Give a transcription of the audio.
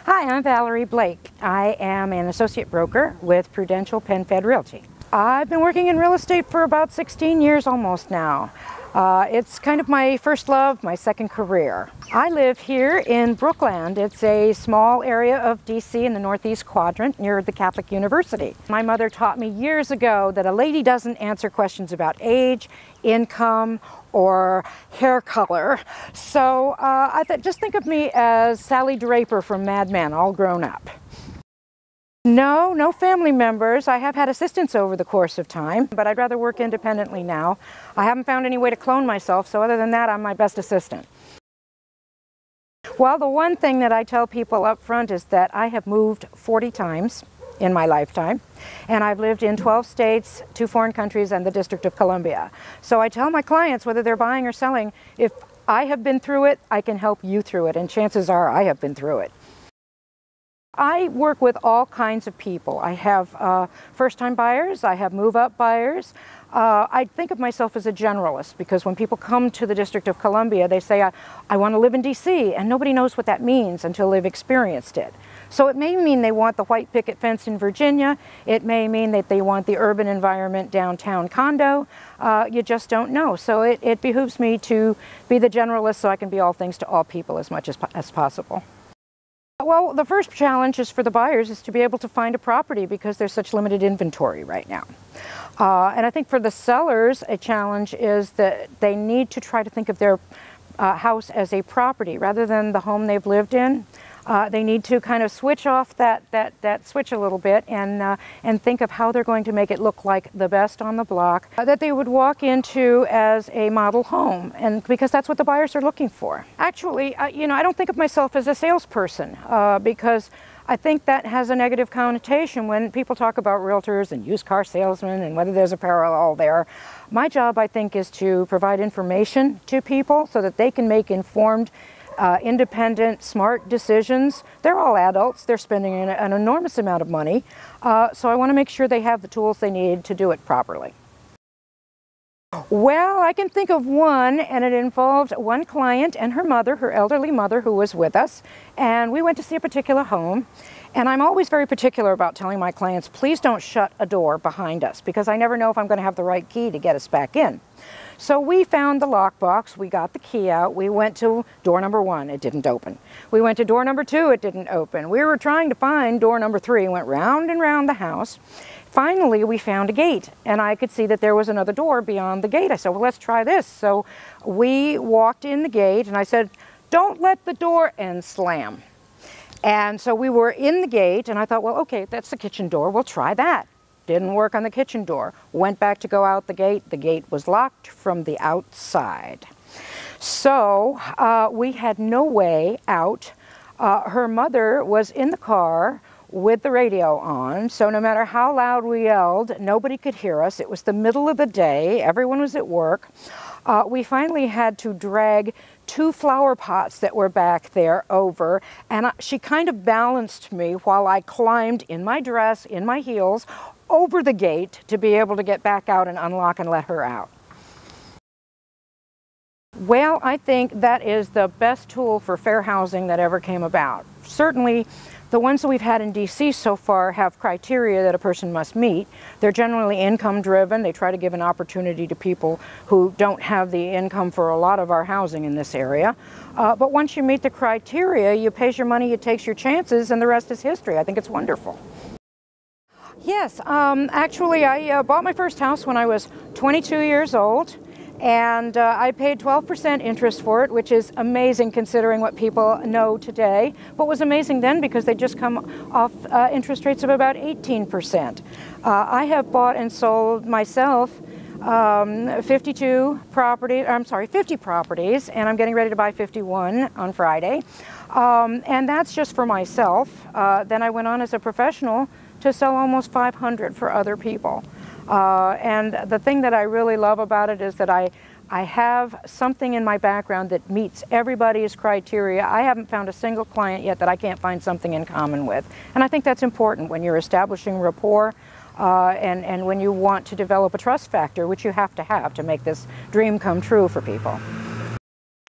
Hi, I'm Valerie Blake. I am an associate broker with Prudential PenFed Realty. I've been working in real estate for about 16 years almost now. It's kind of my first love, my second career. I live here in Brookland. It's a small area of DC in the northeast quadrant near the Catholic University. My mother taught me years ago that a lady doesn't answer questions about age, income, or hair color. So I thought, just think of me as Sally Draper from Mad Men, all grown up. No family members. I have had assistants over the course of time, but I'd rather work independently now. I haven't found any way to clone myself, so other than that, I'm my best assistant. Well, the one thing that I tell people up front is that I have moved 40 times in my lifetime, and I've lived in 12 states, 2 foreign countries, and the District of Columbia. So I tell my clients, whether they're buying or selling, if I have been through it, I can help you through it, and chances are I have been through it. I work with all kinds of people. I have first-time buyers, I have move-up buyers. I think of myself as a generalist because when people come to the District of Columbia, they say, I want to live in DC, and nobody knows what that means until they've experienced it. So it may mean they want the white picket fence in Virginia. It may mean that they want the urban environment downtown condo. You just don't know. So it behooves me to be the generalist so I can be all things to all people as much as possible. Well, the first challenge is for the buyers is to be able to find a property because there's such limited inventory right now. And I think for the sellers, a challenge is that they need to try to think of their house as a property rather than the home they've lived in. They need to kind of switch off that switch a little bit and think of how they're going to make it look like the best on the block that they would walk into as a model home, and because that's what the buyers are looking for. Actually, I don't think of myself as a salesperson because I think that has a negative connotation when people talk about realtors and used car salesmen and whether there's a parallel there. My job, I think, is to provide information to people so that they can make informed independent, smart decisions. They're all adults. They're spending an enormous amount of money. So I want to make sure they have the tools they need to do it properly. Well, I can think of one, and it involved one client and her mother, her elderly mother, who was with us. And we went to see a particular home. And I'm always very particular about telling my clients, please don't shut a door behind us, because I never know if I'm going to have the right key to get us back in. So we found the lockbox, we got the key out, we went to door number 1, it didn't open. We went to door number 2, it didn't open. We were trying to find door number 3, went round and round the house. Finally, we found a gate, and I could see that there was another door beyond the gate. I said, well, let's try this. So we walked in the gate, and I said, don't let the door end slam. And so we were in the gate, and I thought, well, okay, that's the kitchen door, we'll try that. Didn't work on the kitchen door. Went back to go out the gate was locked from the outside. So we had no way out. Her mother was in the car with the radio on, so no matter how loud we yelled, nobody could hear us. It was the middle of the day, everyone was at work. We finally had to drag 2 flower pots that were back there over, and she kind of balanced me while I climbed in my dress, in my heels, over the gate to be able to get back out and unlock and let her out. Well, I think that is the best tool for fair housing that ever came about. Certainly, the ones that we've had in DC so far have criteria that a person must meet. They're generally income driven. They try to give an opportunity to people who don't have the income for a lot of our housing in this area. But once you meet the criteria, you pay your money, you take your chances, and the rest is history. I think it's wonderful. Yes, actually I bought my first house when I was 22 years old, and I paid 12% interest for it, which is amazing considering what people know today, but was amazing then because they just come off interest rates of about 18%. I have bought and sold myself 50 properties, and I'm getting ready to buy 51 on Friday. And that's just for myself. Then I went on as a professional to sell almost 500 for other people. And the thing that I really love about it is that I have something in my background that meets everybody's criteria. I haven't found a single client yet that I can't find something in common with. And I think that's important when you're establishing rapport and when you want to develop a trust factor, which you have to make this dream come true for people.